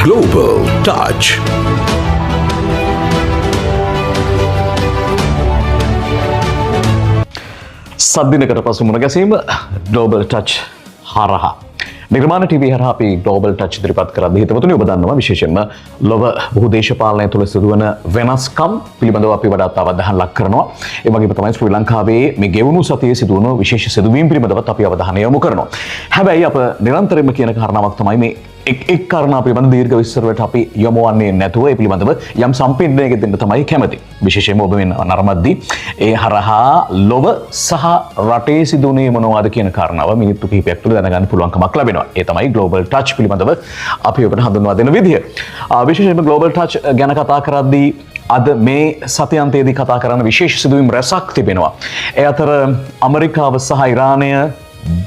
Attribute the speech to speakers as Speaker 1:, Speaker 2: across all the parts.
Speaker 1: Global Touch.
Speaker 2: සද්දිනකට පසු මුණ ගැසීම Global Touch හරහා නිර්මාණ TV හරහා අපි Global Touch ඉදිරිපත් කරද්දී හිතවතුනි ඔබ දන්නවා විශේෂයෙන්ම ලොව බහු දේශපාලනය තුළ සිදුවන වෙනස්කම් පිළිබඳව අපි වඩාත් අවධානය ලක් කරනවා. ඒ වගේම තමයි ශ්‍රී ලංකාවේ මේ ගෙවුණු සතියේ සිදුවන විශේෂ සිදුවීම් පිළිබඳවත් අපි අවධානය යොමු කරනවා. හැබැයි අප නිරන්තරයෙන්ම කියන කාරණාවක් තමයි මේ එක් කාරණා පිළිබඳ දීර්ඝ විස්තරවලට අපි යොමු වන්නේ නැතුව ඒ පිළිබඳව යම් සම්පින්දනයක දෙන්න තමයි කැමති. විශේෂයෙන්ම ඔබ මේ නරඹද්දී ඒ හරහා ලොව සහ රටේ සිදුවුනේ මොනවද කියන කාරණාව මිනිත්තු කිහිපයක් තුළ දැනගන්න පුළුවන්කමක් ලැබෙනවා. ඒ තමයි Global Touch පිළිබඳව අපි ඔබට හඳුන්වා දෙන විදිය. විශේෂයෙන්ම Global Touch ගැන කතා කරද්දී අද මේ සතියන්තයේදී කතා කරන විශේෂ සිදුවීම් රැසක් තිබෙනවා. ඒ අතර ඇමරිකාව සහ ඉරානය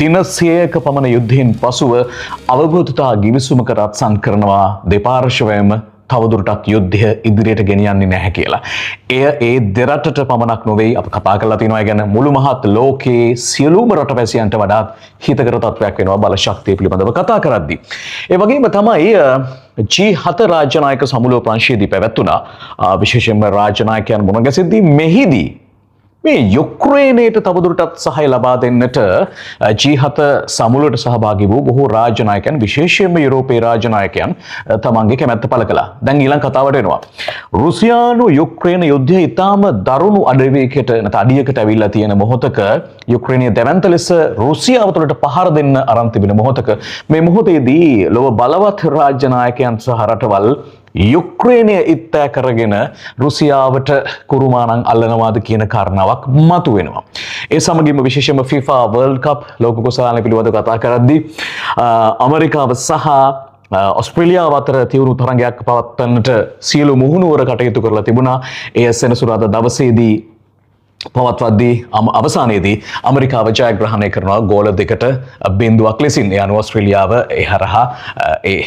Speaker 2: දින 100ක පමණ යුද්ධයෙන් පසුව අවබෝධතා ගිවිසුමකට අත්සන් කරනවා දෙපාර්ශ්වයම තවදුරටත් යුද්ධය ඉදිරියට ගෙනියන්නේ නැහැ කියලා. එය ඒ දෙරටට පමණක් නොවේ අප කතා කරලා තියෙනවා ගැන මුළු මහත් ලෝකයේ සියලුම රටවැසියන්ට වඩාත් හිතකර තත්ත්වයක් වෙනවා බල ශක්තිය පිළිබඳව කතා කරද්දී. ඒ වගේම තමයි G7 රාජ්‍ය නායක සමුළුව ප්‍රංශයේදී පැවැත්වුණා. විශේෂයෙන්ම රාජ්‍ය නායකයන් මුණ ගැසෙද්දී මෙහිදී මේ යුක්‍රේනයට තවදුරටත් සහාය ලබා දෙන්නට G7 සමුළුවට සහභාගී වූ බොහෝ රාජ්‍ය නායකයන් විශේෂයෙන්ම යුරෝපීය රාජ්‍ය නායකයන් තමන්ගේ කැමැත්ත පළ කළා. දැන් ඊළඟ කතාවට එනවා. රුසියානු යුක්‍රේන යුද්ධය ඉතාම දරුණු අඩියකට ඇවිල්ලා තියෙන මොහොතක යුක්‍රේනීය දැවැන්ත ලෙස රුසියාව තුළට පහර දෙන්න අරන් තිබෙන මොහොතක මේ මොහොතේදී ලොව බලවත් රාජ්‍ය නායකයන් සහ රටවල් යුක්‍රේනය ඉත්තෑ කරගෙන රුසියාවට කුරුමානං අල්ලනවාද කියන කාරණාවක් මතුවෙනවා. ඒ සමගින්ම විශේෂයෙන්ම FIFA World Cup ලෝක කුසලාන පිළිබඳව කතා කරද්දී ඇමරිකාව සහ ඔස්ට්‍රේලියාව අතර තියුණු තරඟයක් පවත්වන්නට සියලු මුහුණුවර කටයුතු කරලා තිබුණා. ඒ සෙනසුරාදා දවසේදී පවත්වද්දී අවසානයේදී ඇමරිකාව ජයග්‍රහණය කරනවා ගෝල 2-0 ලෙසින්. ඒ අනුව ඔස්ට්‍රේලියාව ඒ හරහා ඒ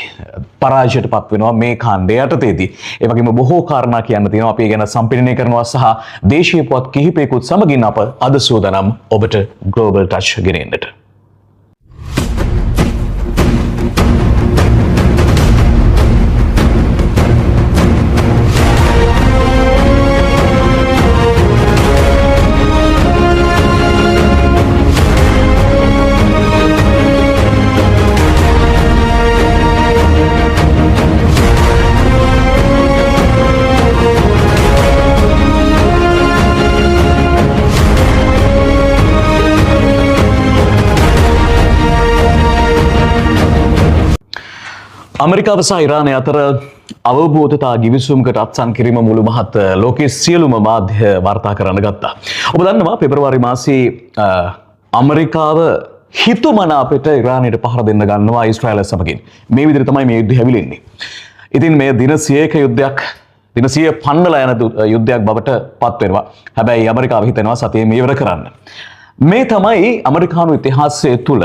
Speaker 2: පරාජයට පත් වෙනවා මේ කාණ්ඩය යටතේදී. ඒ වගේම බොහෝ කාරණා කියන්න තියෙනවා. අපි ඒ ගැන සම්පිරණය කරනවා සහ දේශීය පුවත් කිහිපයකුත් සමගින් අප අද සූදානම් ඔබට Global Touch ගෙනෙන්නට. ඇමරිකාව සහ ඉරානය අතර අවබෝධතා ගිවිසුමකට අත්සන් කිරීම මුළු මහත් ලෝකයේ සියලුම මාධ්‍ය වාර්තා කරන්න ගත්තා. ඔබ දන්නවා පෙබරවාරි මාසයේ ඇමරිකාව හිතුමනාපෙට ඉරානයට පහර දෙන්න ගන්නවා ඊශ්‍රායලය සමගින්. මේ විදිහට තමයි මේ යුද්ධය හැවිලෙන්නේ. ඉතින් මේ දින 100ක යුද්ධයක් දින 100 පන්නලා යන යුද්ධයක් බවට පත් වෙනවා. හැබැයි ඇමරිකාව හිතනවා සතියේ මේවර කරන්න. මේ තමයි ඇමරිකානු ඉතිහාසය තුළ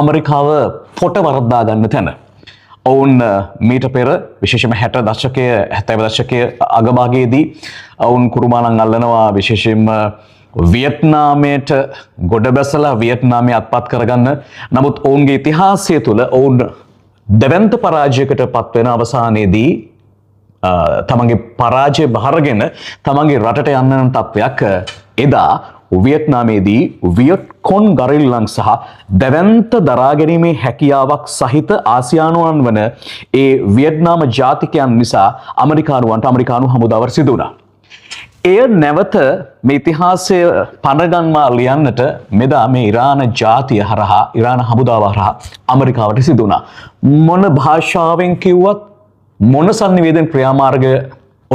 Speaker 2: ඇමරිකාව පොට වරද්දා ගන්න තැන. ඔවුන් මීට පෙර විශේෂම 60 දශකයේ 70 දශකයේ අගභාගයේදී ඔවුන් කුරුමානං අල්ලනවා විශේෂයෙන්ම වියට්නාමයට ගොඩ බැසලා වියට්නාමය අත්පත් කරගන්න. නමුත් ඔවුන්ගේ ඉතිහාසය තුළ ඔවුන් දෙවන්ත පරාජයකට පත් වෙන අවසානයේදී තමන්ගේ පරාජය බහරගෙන තමන්ගේ රටට යන්න තත්ත්වයක් එදා වියට්නාමේදී වියට්කොන් ගරිල්ලන් සහ දැවැන්ත දරාගැනීමේ හැකියාවක් සහිත ආසියානුවන් වන ඒ වියට්නාම ජාතිකයන් නිසා ඇමරිකානු හමුදාව සිදු වුණා. එය නැවත මේ ඉතිහාසය පනගන්වා ලියන්නට මෙදා මේ ඉරාන ජාතිය හරහා ඉරාන හමුදාව හරහා ඇමරිකාවට සිදු වුණා. මොන භාෂාවෙන් කිව්වත් මොන සංනිවේදන ක්‍රියාමාර්ග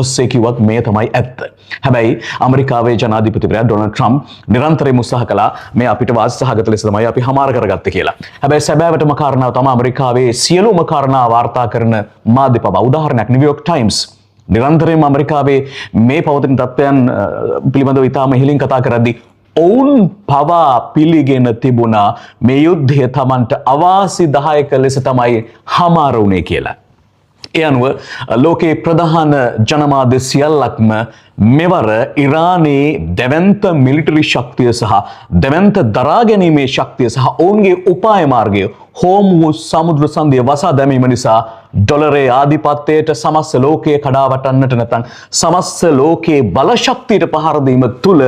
Speaker 2: ඔස්සේ කිව්වත් මේ තමයි ඇත්ත. හැබැයි ඇමරිකාවේ ජනාධිපතිවරයා ඩොනල්ඩ් ට්‍රම්ප් නිරන්තරයෙන් උත්සාහ කළා මේ අපිට වාසිසහගත ලෙස තමයි අපි හමාර කරගත්තේ කියලා. හැබැයි සැබෑවටම කාරණාව තමයි ඇමරිකාවේ සියලුම කාරණා වාර්තා කරන මාධ්‍ය පවා උදාහරණයක් නිව්යෝර්ක් ටයිම්ස් නිරන්තරයෙන්ම ඇමරිකාවේ මේ පවතින තත්ත්වයන් පිළිබඳව ඉතාම ඉහළින් කතා කරද්දී ඔවුන් පවා පිළිගෙන තිබුණා මේ යුද්ධය Tamanට අවාසිදායක ලෙස තමයි හමාර වුණේ කියලා. ඒ අනුව ලෝකයේ ප්‍රධාන ජනමාධ්‍ය සියල්ලක්ම මෙවර ඉරානයේ දැවැන්ත මිලිටරි ශක්තිය සහ දැවැන්ත දරා ගැනීමේ ශක්තිය සහ ඔවුන්ගේ උපාය මාර්ගය හෝමුස් සමුද්‍ර සන්ධිය වසා දැමීම නිසා ඩොලරේ ආධිපත්‍යයට සමස්ත ලෝකයේ කඩාවටන්නට නැත්නම් සමස්ත ලෝකයේ බලශක්තියට පහර දීම තුල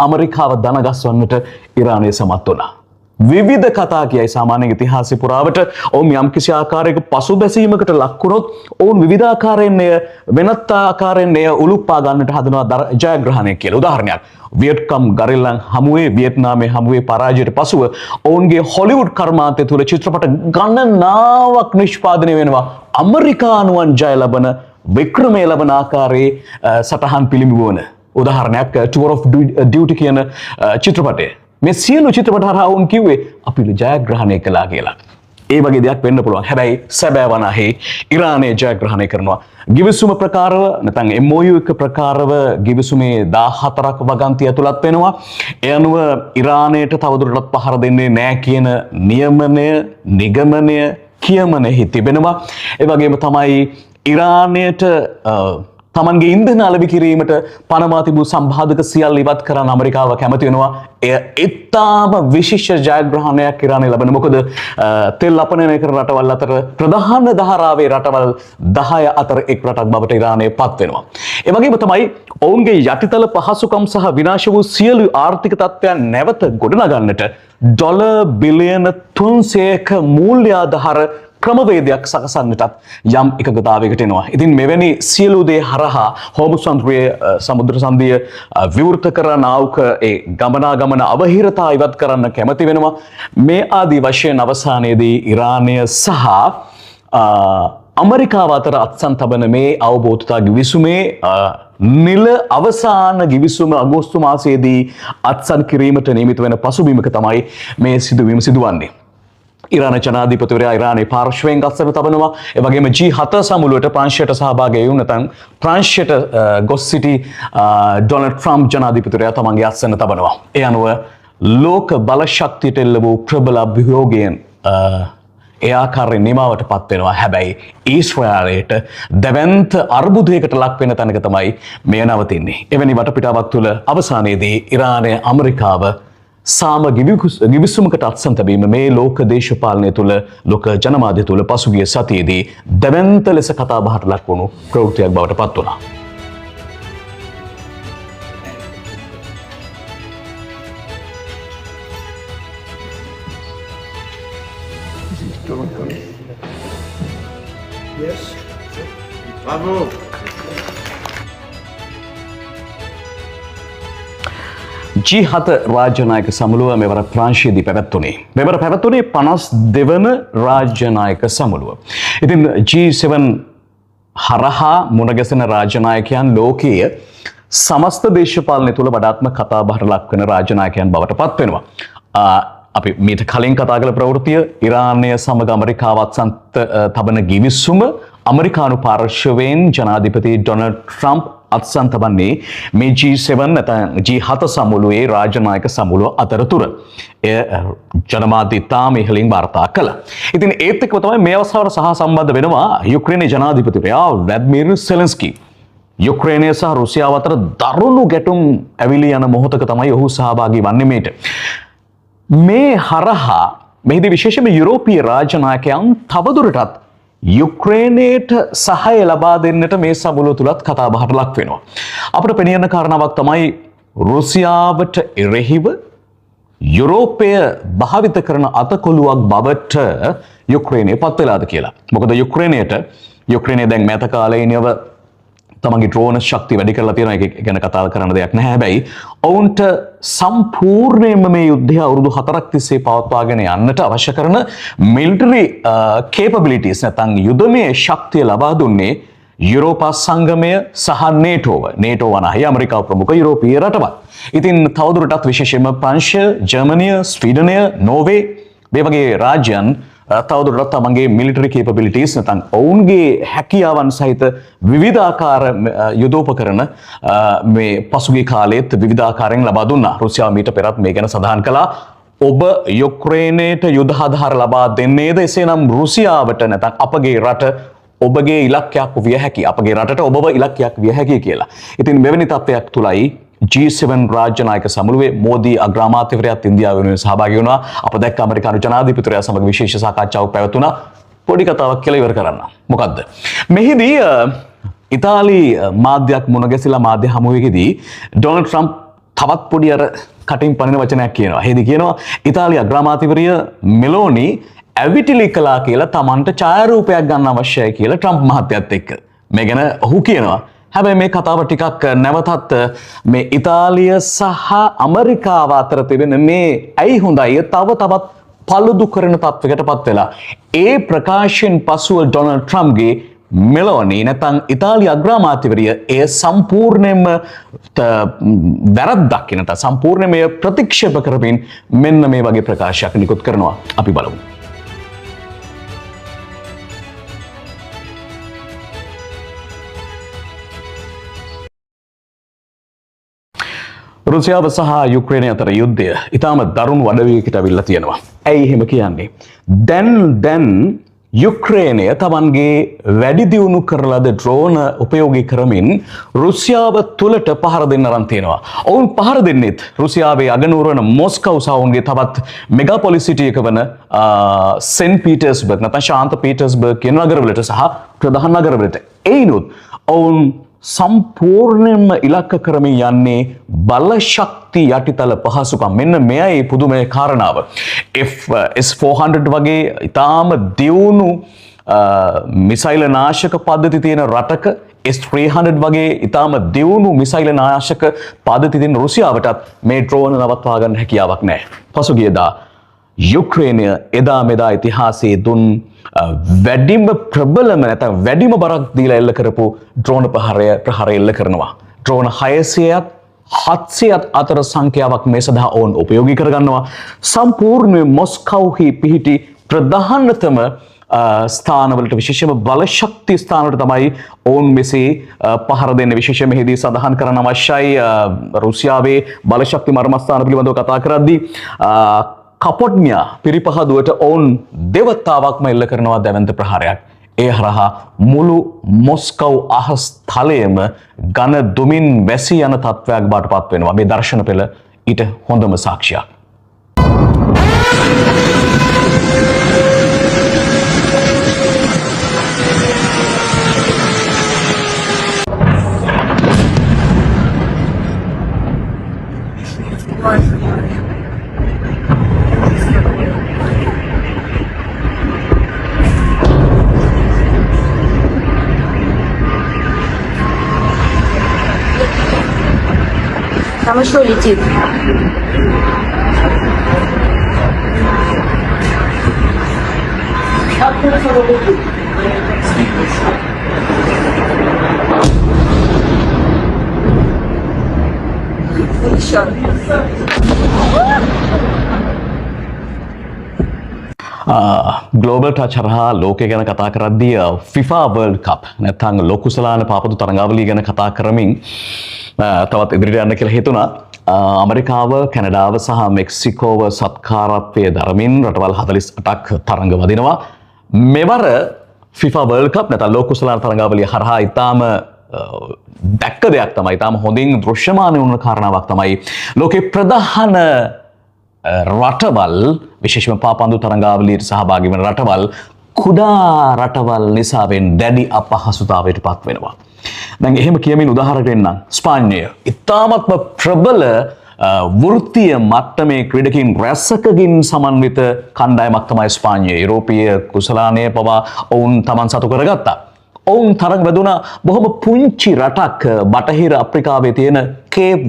Speaker 2: ඇමරිකාව දන ගස්වන්නට ඉරානය සමත් වුණා. විවිධ කතා කියයි සාමාන්‍ය ඉතිහාසය පුරාවට ඔවුන් යම්කිසි ආකාරයක පසුබැසීමකට ලක් වුණොත් ඔවුන් විවිධාකාරයෙන් වෙනත් ආකාරයෙන් උලුප්පා ගන්නට හදනවා ජයග්‍රහණය කියලා. උදාහරණයක් වියට්කම් ගරිල්ලන් හමුවේ වියට්නාමයේ හමුවේ පරාජයට පසුව ඔවුන්ගේ හොලිවුඩ් කර්මාන්තය තුල චිත්‍රපට ගණනාවක් නිෂ්පාදනය වෙනවා ඇමරිකානුවන් ජය ලබන වික්‍රමය ලබන ආකාරයේ සටහන් පිළිඹුවන. උදාහරණයක් Tour of Duty කියන චිත්‍රපටය. මේ සියලු චිත්‍රපට හරහා වුන් කිව්වේ අපි ජයග්‍රහණය කළා කියලා. ඒ වගේ දෙයක් වෙන්න පුළුවන්. හැබැයි සැබෑ වනාහි ඉරානය ජයග්‍රහණය කරනවා. ගිවිසුම ප්‍රකාරව නැත්නම් MOU එක ප්‍රකාරව ගිවිසුමේ 14ක් වගන්ති ඇතුළත් වෙනවා. ඒ අනුව ඉරානයට තවදුරටත් පහර දෙන්නේ නැහැ කියන නිගමනය කියමනෙහි තිබෙනවා. ඒ වගේම තමයි ඉරානයට තමන්ගේ ඉන්ධන අලෙවි කිරීමට පනවා තිබූ සම්බාධක සියල්ල ඉවත් කරන්න ඇමරිකාව කැමති වෙනවා. එය ඉතාම විශිෂ්ට ජයග්‍රහණයක් ඉරානය ලබන. මොකද තෙල් අපනයනය කරන රටවල් අතර ප්‍රධාන ධාරාවේ රටවල් 10 අතර එක් රටක් බවට ඉරානය පත් වෙනවා. ඒ වගේම තමයි ඔවුන්ගේ යටිතල පහසුකම් සහ විනාශ වූ සියලු ආර්ථික තත්ත්වයන් නැවත ගොඩනගන්නට ඩොලර් බිලියන 300ක මූල්‍ය ආධාර ක්‍රමවේදයක් සකසන්නටත් යම් එකගතාවයකට එනවා. ඉතින් මෙවැනි සියලු දේ හරහා හෝමුස් සමුද්‍ර සන්ධිය විවෘත කරන ආවක ඒ ගමනාගමන අවහිරතා ඉවත් කරන්න කැමති වෙනවා. මේ ආදී වශයෙන් අවසානයේදී ඉරානය සහ ඇමරිකාව අතර අත්සන් තබන මේ අවබෝධතා ගිවිසුමේ නිල අවසාන ගිවිසුම අගෝස්තු මාසයේදී අත්සන් කිරීමට නියමිත වෙන පසුබිමක තමයි මේ සිදුවීම සිදුවන්නේ. ඉරාන ජනාධිපතිවරයා ඉරානයේ පාර්ශ්වයෙන් ගස්සන තබනවා. ඒ වගේම G7 සමුළුවට ප්‍රංශයට සහභාගී වුණ නැත්නම් ප්‍රංශයට ගොස් සිටි ඩොනල්ඩ් ට්‍රම්ප් ජනාධිපතිවරයා තමන්ගේ අස්සන තබනවා. ඒ අනුව ලෝක බලශක්තියට එල්ල වූ ප්‍රබල අභියෝගයෙන් ඒ ආකාරයෙන් නිමාවට පත් වෙනවා. හැබැයි ඊශ්‍රායලයට දැවැන්ත අර්බුදයකට ලක් වෙන තැනක තමයි මේ නවතින්නේ. එවැනි වටපිටාවක් තුළ අවසානයේදී ඉරානය ඇමරිකාව සාම ගිවිසුමකට අත්සන් තැබීම මේ ලෝක දේශපාලනය තුළ ලෝක ජනමාධ්‍ය තුළ පසුගිය සතියේදී දැවැන්ත ලෙස කතා බහට ලක් වුණු ප්‍රවෘත්තියක් බවට පත් වුණා.
Speaker 1: Yes. Bravo.
Speaker 2: G7 රාජ්‍යනායක සමුළුව මෙවර ප්‍රංශයේදී පැවැත්වුණේ. මෙවර පැවැත්වුණේ 52 වන රාජ්‍යනායක සමුළුව. ඉතින් G7 හරහා මුණගැසෙන රාජ්‍යනායකයන් ලෝකයේ සමස්ත දේශපාලනය තුළ වඩාත්ම කතා බහට ලක් වෙන රාජ්‍යනායකයන් බවට පත් වෙනවා. අපි මීට කලින් කතා කළ ප්‍රවෘත්තිය ඉරානය සමග ඇමරිකාව අත්සන් තබන ගිවිසුම ඇමරිකානු පාර්ශවයෙන් ජනාධිපති ඩොනල්ඩ් ට්‍රම්ප් අත්සන් තබන්නේ මේ G7 නැත්නම් G7 සමුළුවේ රාජ්‍යනායක සමුළුව අතරතුර. එය ජනමාධ්‍ය ඉතාම ඉහළින් වාර්තා කළා. ඉතින් ඒත් එක්කම තමයි මේ අවස්ථාවට සහ සම්බන්ධ වෙනවා යුක්‍රේනයේ ජනාධිපතිවරයා ව්ලාදිමිර් සෙලෙන්ස්කී. යුක්‍රේනය සහ රුසියාව අතර දරුණු ගැටුම් ඇවිලී යන මොහොතක තමයි ඔහු සහභාගී වන්නේ මේට. මේ හරහා මෙහිදී විශේෂයෙන්ම යුරෝපීය රාජ්‍යනායකයන් තවදුරටත් යුක්‍රේනයට සහාය ලබා දෙන්නට මේ සමුළුව තුලත් කතා බහට ලක් වෙනවා. අපිට පෙනෙන කාරණාවක් තමයි රුසියාවට එරෙහිව යුරෝපය භාවිත කරන අතකොළුවක් බවට යුක්‍රේනය පත් වෙලාද කියලා. මොකද යුක්‍රේනය දැන් මෑත කාලේ ඉනව තමන්ගේ ඩ්‍රෝන ශක්තිය වැඩි කරලා තියෙනවා. ඒක ගැන කතා කරන්න දෙයක් නැහැ. හැබැයි ඔවුන්ට සම්පූර්ණයෙන්ම මේ යුද්ධය අවුරුදු 4ක් තිස්සේ පවත්වාගෙන යන්නට අවශ්‍ය කරන මිලිටරි කේපබිලිටිස් නැත්නම් යුදමය ශක්තිය ලබා දුන්නේ යුරෝපා සංගමය සහ නේටෝව. නේටෝ වනාහි ඇමරිකාව ප්‍රමුඛ යුරෝපීය රටවල්. ඉතින් තවදුරටත් විශේෂයෙන්ම ප්‍රංශය, ජර්මනිය, ස්වීඩනය, නෝර්වේ මේ වගේ රාජ්‍යයන් තවදුරටත් තමන්ගේ මිලිටරි කේපබිලිටිස් නැත්නම් ඔවුන්ගේ හැකියාවන් සහිත විවිධාකාර යුදෝපකරණ මේ පසුගිය කාලෙත් විවිධාකාරයෙන් ලබා දුන්නා. රුසියාව මීට පෙරත් මේ ගැන සඳහන් කළා. ඔබ යුක්‍රේනයට යුද ආධාර ලබා දෙන්නේද? එසේනම් රුසියාවට නැත්නම් අපගේ රට ඔබගේ ඉලක්කයක් විය හැකි. අපගේ රටට ඔබව ඉලක්කයක් විය හැකි කියලා. ඉතින් මෙවැනි තත්ත්වයක් තුලයි G7 රාජ්‍යනායක සමුළුවේ මෝදී අග්‍රාමාත්‍යවරයාත් ඉන්දියාව වෙනුවෙන් සහභාගී වුණා. අප දැක්ක ඇමරිකානු ජනාධිපතිවරයා සමග විශේෂ සාකච්ඡාවක් පැවැත්වුණා. පොඩි කතාවක් කියලා ඉවර කරන්න. මොකද්ද? මෙහිදී ඉතාලි මාධ්‍යයක් මුණ ගැසිලා මාධ්‍ය හමුවේදී ඩොනල්ඩ් ට්‍රම්ප් තවත් පොඩි අර කටින් පනින වචනයක් කියනවා. එහෙදි කියනවා ඉතාලි අග්‍රාමාත්‍යවරිය මෙලෝනි ඇවිටිලි කළා කියලා Tamanට ඡායාරූපයක් ගන්න අවශ්‍යයි කියලා ට්‍රම්ප් මහත්තයත් එක්ක. මේ ගැන ඔහු කියනවා. හැබැයි මේ කතාව ටිකක් නැවතත් මේ ඉතාලිය සහ ඇමරිකාව අතර තිබෙන මේ ඇයි හොඳයි තවත් පළුදු කරන තත්වයකටපත් වෙලා. ඒ ප්‍රකාශයෙන් පසුව ඩොනල්ඩ් ට්‍රම්ප්ගේ මෙලෝනි නැත්නම් ඉතාලි අග්‍රාමාත්‍යවරිය එය සම්පූර්ණයෙන්ම වැරද්දක් කියනට සම්පූර්ණයෙන්ම ප්‍රතික්ෂේප කරමින් මෙන්න මේ වගේ ප්‍රකාශයක් නිකුත් කරනවා. අපි බලමු. රුසියාව සහ යුක්‍රේනය අතර යුද්ධය ඉතාම දරුණු වඩවීමකට අවිල්ලා තියෙනවා. ඇයි එහෙම කියන්නේ? දැන් යුක්‍රේනය තමන්ගේ වැඩි දියුණු කරලද ඩ්‍රෝන උපයෝගී කරමින් රුසියාව තුලට පහර දෙන්න අරන් තියෙනවා. ඔවුන් පහර දෙන්නෙත් රුසියාවේ අගනුවර වන මොස්කව් සහ ඔවුන්ගේ තවත් මෙගාපොලිස් සිටි එක වන සෙන්ට් පීටර්ස්බර්ග් නැත්නම් ශාන්ත පීටර්ස්බර්ග් කියන නගරවලට සහ ප්‍රධාන නගරවලට. ඒනොත් ඔවුන් සම්පූර්ණයෙන්ම ඉලක්ක කරමින් යන්නේ බල ශක්ති යටිතල පහසුකම්. මෙන්න මෙයයි පුදුමය කාරණාව. S-400 වගේ ඉතාම දියුණු මිසයිල නාශක පද්ධති තියෙන රටක S-300 වගේ ඉතාම දියුණු මිසයිල නාශක පද්ධති තියෙන රුසියාවටත් මේ ඩ්‍රෝන නවත්වා ගන්න හැකියාවක් නැහැ. පසුගියදා යුක්‍රේනය එදා මෙදා ඉතිහාසයේ දුන් වැඩිම ප්‍රබලම නැත්නම් වැඩිම බරක් දීලා එල්ල කරපු ඩ්‍රෝන ප්‍රහාරය එල්ල කරනවා. ඩ්‍රෝන 600ත් 700ත් අතර සංඛ්‍යාවක් මේ සඳහා ඔවුන් උපයෝගී කරගන්නවා. සම්පූර්ණ මොස්කව්හි පිහිටි ප්‍රධානතම ස්ථානවලට විශේෂයෙන්ම බල ශක්ති ස්ථානවලට තමයි ඔවුන් මෙසේ පහර දෙන්නේ. විශේෂයෙන්ම මෙහිදී සඳහන් කරන්න අවශ්‍යයි රුසියාවේ බල ශක්ති මර්මස්ථාන පිළිබඳව කතා කරද්දී කපොඩ්නියා පිරිපහදුවට ඔවුන් දෙවතාවක්ම එල්ල කරනවා දැවැන්ත ප්‍රහාරයක්. ඒ හරහා මුළු මොස්කව් අහස් තලයේම ඝන දුමින් වැසී යන තත්වයක් බවට පත් වෙනවා. මේ දර්ශන පෙළ ඊට හොඳම සාක්ෂියක්.
Speaker 3: Там что летит? Еще.
Speaker 2: ග්ලෝබල් ටච් හරහා ලෝකය ගැන කතා කරද්දී FIFA World Cup නැත්නම් ලෝකුසලාන පාපතු තරඟාවලිය ගැන කතා කරමින් තවත් ඉදිරියට යන්න කියලා හිතුණා. ඇමරිකාව, කැනඩාව සහ මෙක්සිකෝව සත්කාරත්වයේ දරමින් රටවල් 48ක් තරඟ වදිනවා. මෙවර FIFA World Cup නැත්නම් ලෝකුසලාන තරඟාවලිය හරහා ඉතාම දැක්ක දෙයක් තමයි, ඉතාම හොඳින් දෘශ්‍යමාන වුණ කාරණාවක් තමයි ලෝකේ ප්‍රධාන රටවල් විශේෂම පාපන්දු තරඟාවලියට සහභාගී වන රටවල් කුඩා රටවල් නිසාවෙන් දැඩි අපහසුතාවයට පත් වෙනවා. දැන් එහෙම කියමින් උදාහරණයක් දෙන්නම්. ස්පාඤ්ඤය ඉතාමත්ම ප්‍රබල වෘත්තීය මට්ටමේ ක්‍රීඩකින් රැසකකින් සමන්විත කණ්ඩායමක් තමයි ස්පාඤ්ඤය. යුරෝපීය කුසලානය පවා ඔවුන් තමන් සතු කරගත්තා. ඔවුන් තරඟ වැදුනා බොහොම පුංචි රටක් බටහිර අප්‍රිකාවේ තියෙන කේප්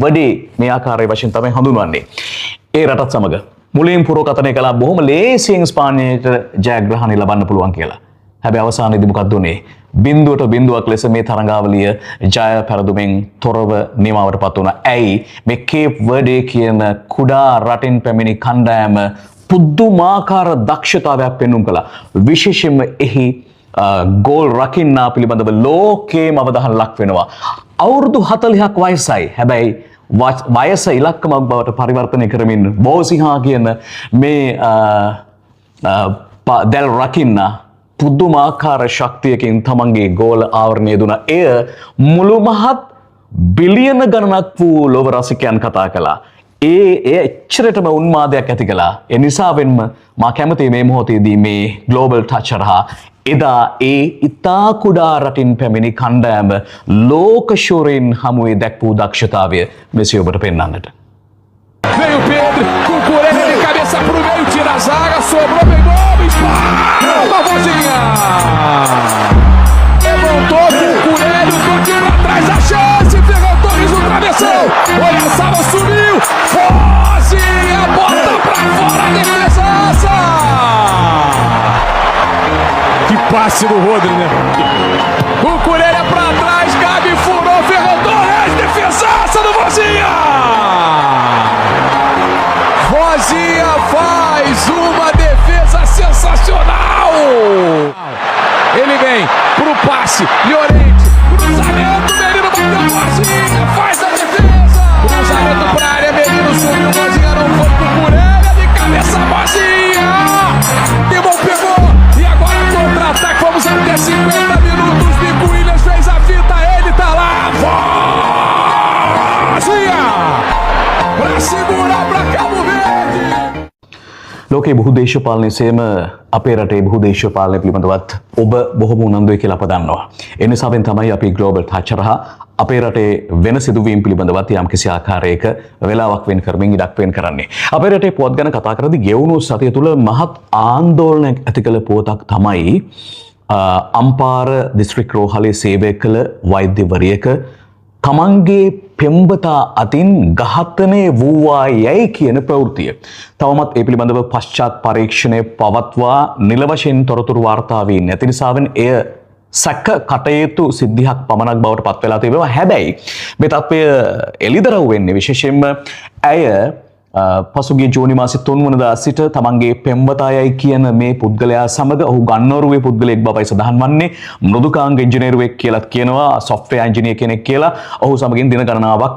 Speaker 2: වර්ඩේ මේ ආකාරයේ වශයෙන් තමයි හඳුන්වන්නේ. ඒ රටත් සමග මුලින් පුරෝකථනය කළා බොහොම ලේසියෙන් ස්පාඤ්ඤයට ජයග්‍රහණය ලබන්න පුළුවන් කියලා. හැබැයි අවසානයේදී මොකක්ද උනේ? බිඳුවට බිඳුවක් ලෙස මේ තරඟාවලිය ජය පෙරදුමින් තොරව නිමවටපත් වුණා. ඇයි? මේ කේප් වර්ඩේ කියන කුඩා රටින් පැමිණි කණ්ඩායම පුදුමාකාර දක්ෂතාවයක් පෙන්වුම් කළා. විශේෂයෙන්ම එහි ගෝල් රකින්නා පිළිබඳව ලෝකේම අවධානය ලක් වෙනවා. අවුරුදු 40ක් වයසයි. හැබැයි වයස ඉලක්කමක් බවට පරිවර්තනය කරමින් බෝසිහා කියන මේ දැල් රකින්න පුදුමාකාර ශක්තියකින් තමන්ගේ ගෝල ආවරණය දුනා. එය මුළු මහත් බිලියන ගණනක් වූ ලෝක රසිකයන් කතා කළා. ඒ එච්චරටම උන්මාදයක් ඇති කළා. ඒ නිසාවෙන්ම මා කැමති මේ මොහොතේදී මේ ග්ලෝබල් ටච් හරහා එදා ඒ ඉතා කුඩා රටින් පැමිණි කණ්ඩායම ලෝක ශූරයන් හමුවේ දැක්වූ දක්ෂතාවය මෙසේ ඔබට පෙන්වන්නට.
Speaker 4: Vem o Pedro, Cucurella de cabeça pro meio, tira a zaga, sobrou, pegou, uma vozinha! Levantou, Cucurella, o toque pra trás, a chance, Ferran Torres no travessão, olha, Sala sumiu, vozinha, bota pra fora, a defesaça! Que passe do Rodri, né? Cucurella pra trás, Gabi furou, Ferran Torres, defesaça do Vozinha! Vozinha faz uma defesa sensacional! Ele vem pro passe, Llorente, cruzamento, Menino bateu, Vozinha faz a defesa! Cruzamento pra área, Menino subiu, Vozinha não foi pro Cucurella, de cabeça, Vozinha! Timão pegou, e agora contra-ataque, vamos até 50 minutos, Nico Williams fez a fita, ele tá lá, Vozinha! Pra segurar pra Cabo Verde!
Speaker 2: ලෝකයේ බොහෝ දේශපාලන සේම අපේ රටේ බොහෝ දේශපාලන පිළිබඳවත් ඔබ බොහොම උනන්දුයි කියලා අප දන්නවා. ඒ නිසාවෙන් තමයි අපි ග්ලෝබල් ටච් හරහා අපේ රටේ වෙන සිදුවීම් පිළිබඳවත් යම්කිසි ආකාරයක වෙලාවක් වෙන් කරමින් ඉඩක් වෙන් කරන්නේ. අපේ රටේ පුවත් ගැන කතා කරද්දී ගෙවුණු සතිය තුළ මහත් ආందోලනයක් ඇති කළ පුවතක් තමයි අම්පාර දිස්ත්‍රික් රෝහලේ සේවය කළ වෛද්‍යවරියක තමන්ගේ පෙම්වතා අතින් ඝාතනය වූවා යැයි කියන ප්‍රවෘත්තිය. තවමත් ඒ පිළිබඳව පශ්චාත් පරීක්ෂණය පවත්වා නිල වශයෙන් තොරතුරු වාර්තා වී නැති නිසාවෙන් එය සැක කටයුතු සිද්ධියක් පමණක් බවට පත් වෙලා තිබෙනවා. හැබැයි මේ තත්ත්වය එළිදරව් වෙන්නේ විශේෂයෙන්ම ඇය පසුගිය ජූනි මාසේ 3 වෙනිදා සිට තමන්ගේ පෙම්වතායයි කියන මේ පුද්ගලයා සමග ඔහු ගන්නවරුවේ පුද්ගලයෙක් බවයි සඳහන් වන්නේ. මෘදුකාංග ඉංජිනේරුවෙක් කියලාත් කියනවා, සොෆ්ට්වෙයාර් ඉංජිනේර කෙනෙක් කියලා. ඔහු සමගින් දින ගණනාවක්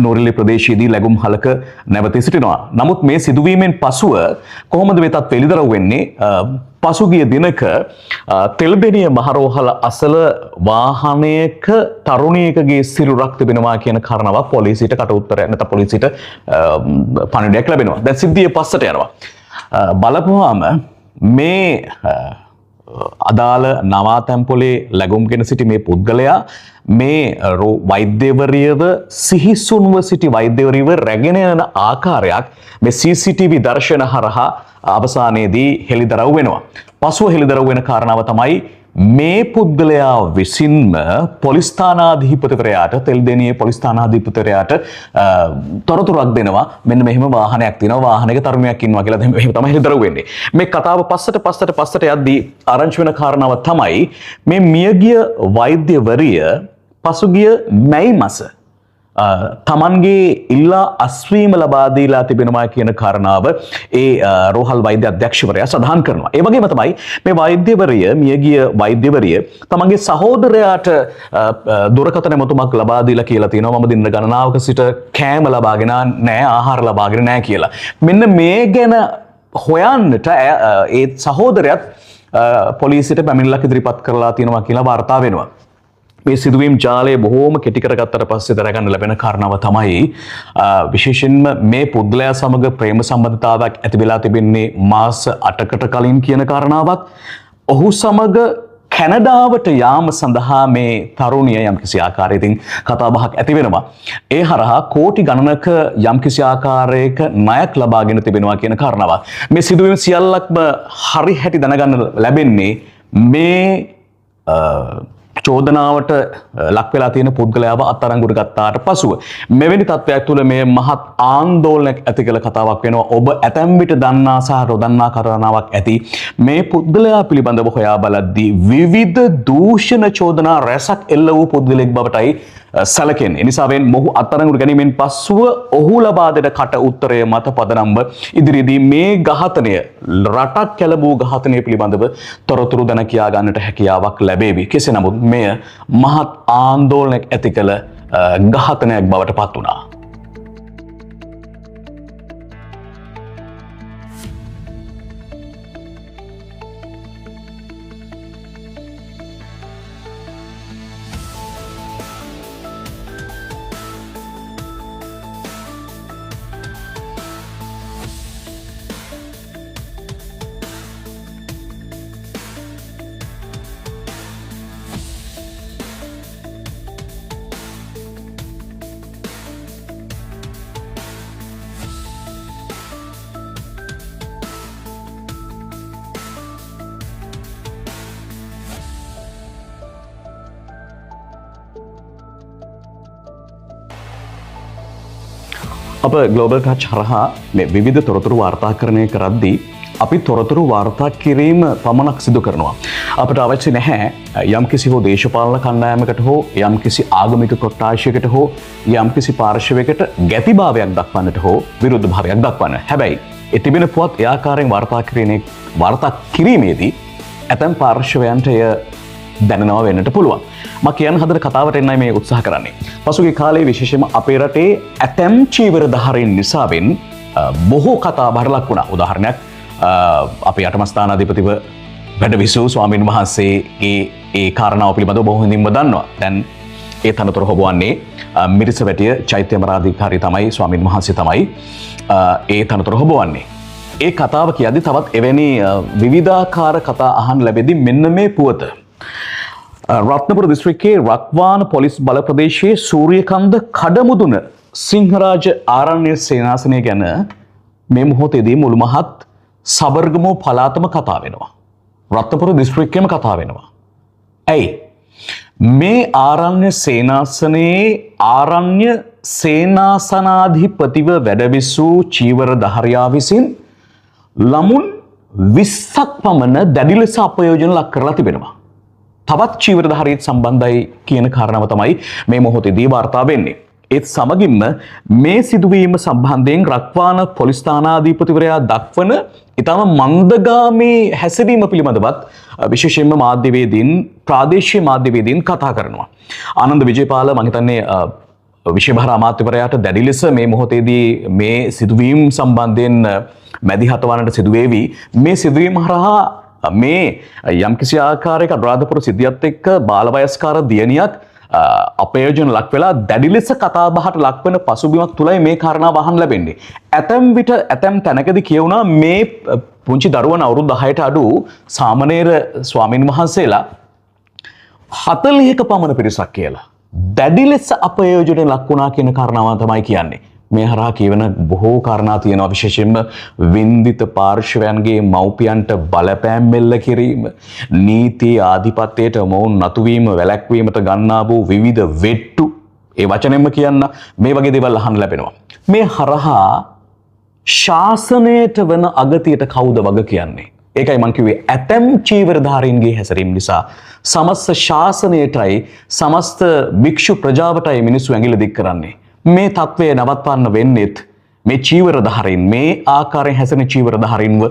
Speaker 2: නෝරෙල්ලේ ප්‍රදේශයේදී ලැබුම් හලක නැවතී සිටිනවා. නමුත් මේ සිදුවීමෙන් පසුව කොහොමද මේ තත්ත්වය එළිදරව් වෙන්නේ? පසුගිය දිනක තෙල්බෙනිය මහරෝහල අසල වාහනයක තරුණියකගේ සිරුරක් තිබෙනවා කියන කාරණාවක් පොලිසියට කට උත්තරයක් නැත්නම් පොලිසියට පණිවිඩයක් ලැබෙනවා. දැන් සිද්ධිය පස්සට යනවා. බලපුවාම මේ අදාළ නවාතැන්පොලේ ලැබුම්ගෙන සිටි මේ පුද්ගලයා මේ වෛද්‍යවරියව සිහිසුන්ව සිටි වෛද්‍යවරියව රැගෙන යන ආකාරයක් මේ CCTV දර්ශන හරහා අවසානයේදී හෙළිදරව් වෙනවා. පසුව හෙළිදරව් වෙන කාරණාව තමයි මේ පුද්ගලයා විසින්ම පොලිස් ස්ථානාධිපතිවරයාට තෙල්දෙනියේ පොලිස් ස්ථානාධිපතිවරයාට තොරතුරක් දෙනවා. මෙන්න මෙහෙම වාහනයක් තියෙනවා, වාහනයක තරුණයෙක් ඉන්නවා කියලා මෙහෙම තමයි හෙළිදරව් වෙන්නේ. මේ කතාව පස්සට යද්දී ආරංචි වෙන කාරණාව තමයි මේ මියගිය වෛද්‍යවරිය පසුගිය මැයි මාස තමන්ගේ ඉල්ලා අස්වීම ලබා දීලා තිබෙනවා කියන කාරණාව ඒ රෝහල් වෛද්‍ය අධ්‍යක්ෂවරයා සඳහන් කරනවා. ඒ වගේම තමයි මේ වෛද්‍යවරිය, මියගිය වෛද්‍යවරිය තමන්ගේ සහෝදරයාට දුරකථන ඇමතුමක් ලබා දීලා කියලා තියෙනවා. මම දින ගණනාවක සිට කෑම ලබාගෙන නැහැ, ආහාර ලබාගෙන නැහැ කියලා. මෙන්න මේ ගැන හොයන්නට ඒ සහෝදරයාත් පොලිසියට පැමිණිල්ලක් ඉදිරිපත් කරලා තියෙනවා කියලා වාර්තා වෙනවා. මේ සිදුවීම් ජාලය බොහෝම කෙටි කරගත්තට පස්සේ දරගන්න ලැබෙන කාරණාව තමයි විශේෂයෙන්ම මේ පුද්ගලයා සමග ප්‍රේම සම්බන්ධතාවයක් ඇති වෙලා තිබෙන්නේ මාස 8කට කලින් කියන කාරණාවත්, ඔහු සමග කැනඩාවට යාම සඳහා මේ තරුණිය යම්කිසි ආකාරයකින් කතා බහක් ඇති වෙනවා. ඒ හරහා කෝටි ගණනක යම්කිසි ආකාරයක ණයක් ලබාගෙන තිබෙනවා කියන කාරණාව. මේ සිදුවීම් සියල්ලක්ම හරි හැටි දැනගන්න ලැබෙන්නේ මේ චෝදනාවට ලක් වෙලා තියෙන පුද්ගලයාව අත්අඩංගුවට ගත්තාට පසුව. මෙවැනි තත්ත්වයක් තුළ මේ මහත් ආందోලනයක් ඇති කළ කතාවක් වෙනවා. ඔබ ඇතැම් විට දන්නා සහ නොදන්නා කාරණාවක් ඇති. මේ පුද්ගලයා පිළිබඳව හොයා බලද්දී විවිධ දූෂණ චෝදනා රැසක් එල්ල වූ පුද්ගලෙක් බවටයි සැලකෙන්නේ. එනිසාවෙන් මොහු අත්අඩංගුවට ගැනීමෙන් පසුව ඔහු ලබා දෙන කට උත්තරය මත පදනම්ව ඉදිරියේදී මේ ඝාතනය, රටක් කැළඹූ ඝාතනය පිළිබඳව තොරතුරු දැන කියා ගන්නට හැකියාවක් ලැබේවි. කෙසේ නමුත් මෙය මහත් ආందోලනයක් ඇති කළ ඝාතනයක් බවට පත් වුණා. අප ග්ලෝබල් ටච් හරහා මේ විවිධ තොරතුරු වාර්තාකරණය කරද්දී අපි තොරතුරු වාර්තා කිරීම පමණක් සිදු කරනවා. අපට අවශ්‍ය නැහැ යම්කිසි හෝ දේශපාලන කණ්ඩායමකට හෝ යම්කිසි ආගමික කොට්ටාශයකට හෝ යම්කිසි පාර්ශවයකට ගැතිභාවයක් දක්වන්නට හෝ විරුද්ධ භාවයක් දක්වන්න. හැබැයි ඒ තිබෙන පුවත් ඒ ආකාරයෙන් වාර්තා කිරීමේදී ඇතැම් පාර්ශවයන්ට එය දැනෙනවා වෙන්නට පුළුවන්. මම කියන්න හදන කතාවට එන්නයි මේ උත්සාහ කරන්නේ. පසුගිය කාලේ විශේෂයෙන්ම අපේ රටේ ඇතැම් චීවරධාරීන් නිසාවෙන් බොහෝ කතා බහට ලක් වුණා. උදාහරණයක් අපේ අටමස්ථානාධිපතිව වැඩ විසූ ස්වාමීන් වහන්සේගේ ඒ කාරණාව පිළිබඳව බොහෝ හොඳින්ම දන්නවා. දැන් ඒ තනතුර හොබවන්නේ මිරිසවැටිය චෛත්‍ය අමරාධිකාරී තමයි ස්වාමීන් වහන්සේ තමයි ඒ තනතුර හොබවන්නේ. ඒ කතාව කියද්දි තවත් එවැනි විවිධාකාර කතා අහන්න ලැබෙද්දී මෙන්න මේ පුවත. රත්නපුර දිස්ත්‍රික්කයේ රක්වාන පොලිස් බල ප්‍රදේශයේ සූරියකන්ද කඩමුදුන සිංහරාජ ආරණ්‍ය සේනාසනය ගැන මේ මොහොතේදී මුළු මහත් සබර්ගමෝ පළාතම කතා වෙනවා. රත්නපුර දිස්ත්‍රික්කයේම කතා වෙනවා. ඇයි? මේ ආරණ්‍ය සේනාසනයේ ආරණ්‍ය සේනාසනාධිපතිව වැඩවිසූ චීවරධාරියා විසින් ළමුන් 20ක් පමණ දැඩි ලෙස අපයෝජන ලක් කරලා තිබෙනවා. තවත් චීවරධාරීත් සම්බන්ධයි කියන කාරණාව තමයි මේ මොහොතේදී වාර්තා වෙන්නේ. ඒත් සමගින්ම මේ සිදුවීම සම්බන්ධයෙන් රක්වාන පොලිස් ස්ථානාධිපතිවරයා දක්වන ඊටම මන්දගාමී හැසිරීම පිළිබඳවත් විශේෂයෙන්ම මාධ්‍යවේදීන් ප්‍රාදේශීය මාධ්‍යවේදීන් කතා කරනවා. ආනන්ද විජේපාල මම හිතන්නේ විශේෂ අමාත්‍යවරයාට දැඩි ලෙස මේ මොහොතේදී මේ සිදුවීම් සම්බන්ධයෙන් මැදිහත වන්නට සිදුවේවි. මේ සිදුවීම හරහා මේ යම්කිසි ආකාරයක අනුරාධපුර සිද්ධියත් එක්ක බාලවයස්කාර දියණියක් අපයෝජන ලක් වෙලා දැඩි ලෙස කතා බහට ලක් වෙන පසුබිමක් තුලයි මේ කාරණාව අහන්න ලැබෙන්නේ. ඇතැම් විට ඇතැම් තැනකදී කියුණා මේ පුංචි දරුවන් අවුරුදු 10ට අඩු සාමණේර ස්වාමින් වහන්සේලා 40ක පමණ පිරිසක් කියලා දැඩි ලෙස අපයෝජන ලක් වුණා කියන කාරණාව තමයි කියන්නේ. මේ හරහා කියවන බොහෝ කාරණා තියෙනවා. විශේෂයෙන්ම වින්දිත පාර්ශවයන්ගේ මව්පියන්ට බලපෑම් මෙල්ල කිරීම, නීති ආධිපත්‍යයට මොවුන් නතුවීම වැළැක්වීමට ගන්නා වූ විවිධ වෙට්ටු, ඒ වචනෙන්ම කියන්න මේ වගේ දේවල් අහන්න ලැබෙනවා. මේ හරහා ශාසනයට වන අගතියට කවුද වග කියන්නේ? ඒකයි මං කිව්වේ ඇතැම් චීවරධාරීන්ගේ හැසිරීම නිසා සමස්ත ශාසනයටයි සමස්ත භික්ෂු ප්‍රජාවටයි මිනිස්සු ඇඟිලි දික් කරන්නේ. මේ තත්ත්වය නවත්වන්න වෙන්නේත් මේ චීවරධාරීන් මේ ආකාරයෙන් හැසෙන චීවරධාරීන්ව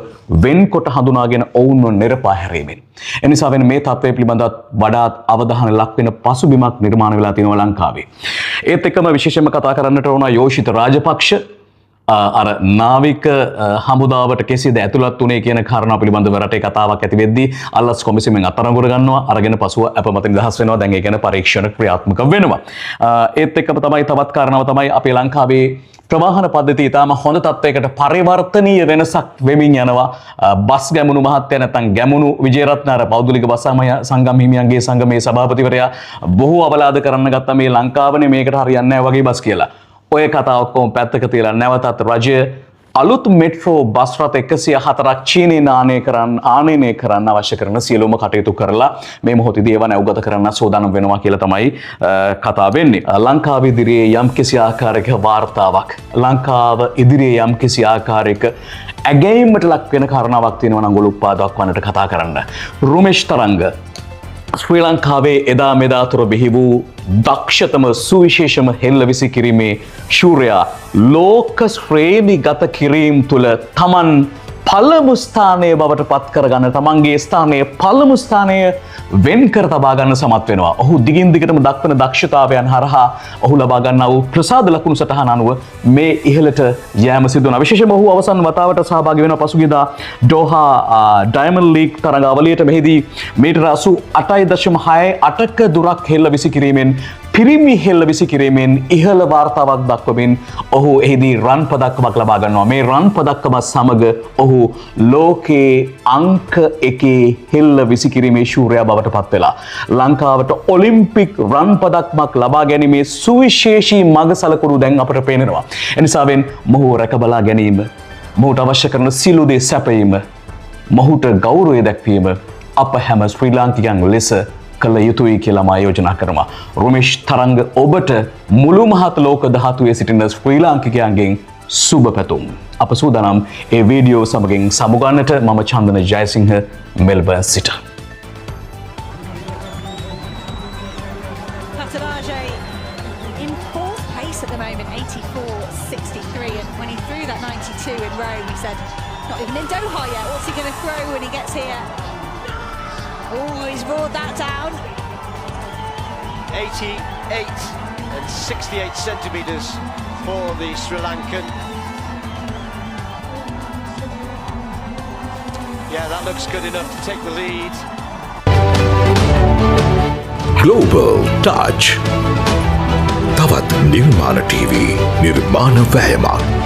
Speaker 2: වෙන්කොට හඳුනාගෙන ඔවුන්ව නිරපා හැරීමෙන්. එනිසා වෙන මේ තත්ත්වය පිළිබඳව වඩාත් අවධානය ලක් වෙන පසුබිමක් නිර්මාණය වෙලා තියෙනවා ලංකාවේ. ඒත් එක්කම විශේෂයෙන්ම කතා කරන්නට ඕන යෝෂිත රාජපක්ෂ අර නාවික හමුදාවට කෙසේද ඇතුළත් වුණේ කියන කාරණාව පිළිබඳව රටේ කතාවක් ඇති වෙද්දී අල්ලස් කොමිසමෙන් අත්අඩංගුවට ගන්නවා. අරගෙන පසුව අපමත නිදහස් වෙනවා. දැන් ඒ ගැන පරීක්ෂණ ක්‍රියාත්මක වෙනවා. ඒත් එක්කම තමයි තවත් කාරණාව තමයි අපේ ලංකාවේ ප්‍රවාහන පද්ධතිය තාම හොඳ තත්වයකට පරිවර්තනීය වෙනසක් වෙමින් යනවා. බස් ගැමුණු මහත්තයා නැත්නම් ගැමුණු විජේරත්න අර පෞද්ගලික බස් සංගම් හිමියන්ගේ සංගමේ සභාපතිවරයා බොහෝ අවලාද කරන්න ගත්තා මේ ලංකාවනේ මේකට හරියන්නේ නැහැ වගේ බස් කියලා. ඔය කතාව ඔක්කොම පැත්තක තියලා නැවතත් රජය අලුත් මෙට්‍රෝ බස් රථ 104ක් චීනයෙන් ආනයනය කරන්න අවශ්‍ය කරන සියලුම කටයුතු කරලා මේ මොහොතේදී ඒවා නැවුගත කරන්න සෝදානම් වෙනවා කියලා තමයි කතා වෙන්නේ. ලංකාව ඉදිරියේ යම්කිසි ආකාරයක වාර්තාවක්, ලංකාව ඉදිරියේ යම්කිසි ආකාරයක ඇගැයීමට ලක් වෙන කාරණාවක් තියෙනවා නම් ගොළුප්පාදක් වන්නට කතා කරන්න. රුමේෂ් තරංග ශ්‍රී ලංකාවේ එදා මෙදාතුර බිහි වූ දක්ෂතම සුවිශේෂම හෙල්ලවිසි කිරීමේ ශූරයා ලෝක ශ්‍රේණි ගත කිරීම තුළ තමන් පළමු ස්ථානය බවට පත් කරගන්න, තමන්ගේ ස්ථානය පළමු ස්ථානය වෙන් කර තබා ගන්න සමත් වෙනවා. ඔහු දිගින් දිගටම දක්වන දක්ෂතාවයන් හරහා ඔහු ලබා ගන්නා වූ ප්‍රසාද ලකුණු සටහන අනුව මේ ඉහළට යෑම සිදු වුණා. විශේෂයෙන්ම ඔහු අවසන් වතාවට සහභාගී වෙන පසුගියදා ඩෝහා ඩයමන්ඩ් ලීග් තරගාවලියට මෙහිදී මීටර 88.68ක දුරක් හෙල්ල විසි කිරීමෙන් පිරිමි හෙල්ල විසි කිරීමෙන් ඉහළ වාර්තාවක් දක්වමින් ඔහු එහිදී රන් පදක්කමක් ලබා ගන්නවා. මේ රන් පදක්කම සමග ඔහු ලෝකයේ අංක 1 හෙල්ල විසි කිරීමේ ශූරයා බවට පත් වෙලා ලංකාවට ඔලිම්පික් රන් පදක්මක් ලබා ගැනීමේ සුවිශේෂී මඟ සලකුණු දැන් අපට පේනවා. එනිසාවෙන් මොහු රැකබලා ගැනීම, මොහුට අවශ්‍ය කරන සියලු දේ සැපයීම, මොහුට ගෞරවය දැක්වීම අප හැම ශ්‍රී ලාංකිකයන් ලෙස කළ යුතුයි කියලා මා යෝජනා කරනවා. රොමේෂ් තරංග ඔබට මුළු මහත් ලෝක ධාතුවේ සිටින ශ්‍රී ලාංකිකයන්ගෙන් සුබ පැතුම්. අප සූදානම් ඒ වීඩියෝ සමගින් සමුගන්නට. මම චන්දන ජයසිංහ මෙල්බර්න් සිට.
Speaker 5: Patanaje in fourth place at the moment, 84.63, and when he threw that 92 in Rome, he said, not even in Doha yet, what's he going to throw when he gets here? Oh, he's roared that down.
Speaker 6: 88 and 68 centimetres for the Sri Lankan. Yeah, that looks good enough to take the lead.
Speaker 7: Global Touch. තවත් නිර්මාණ TV නිර්මාණ වෑයමක්.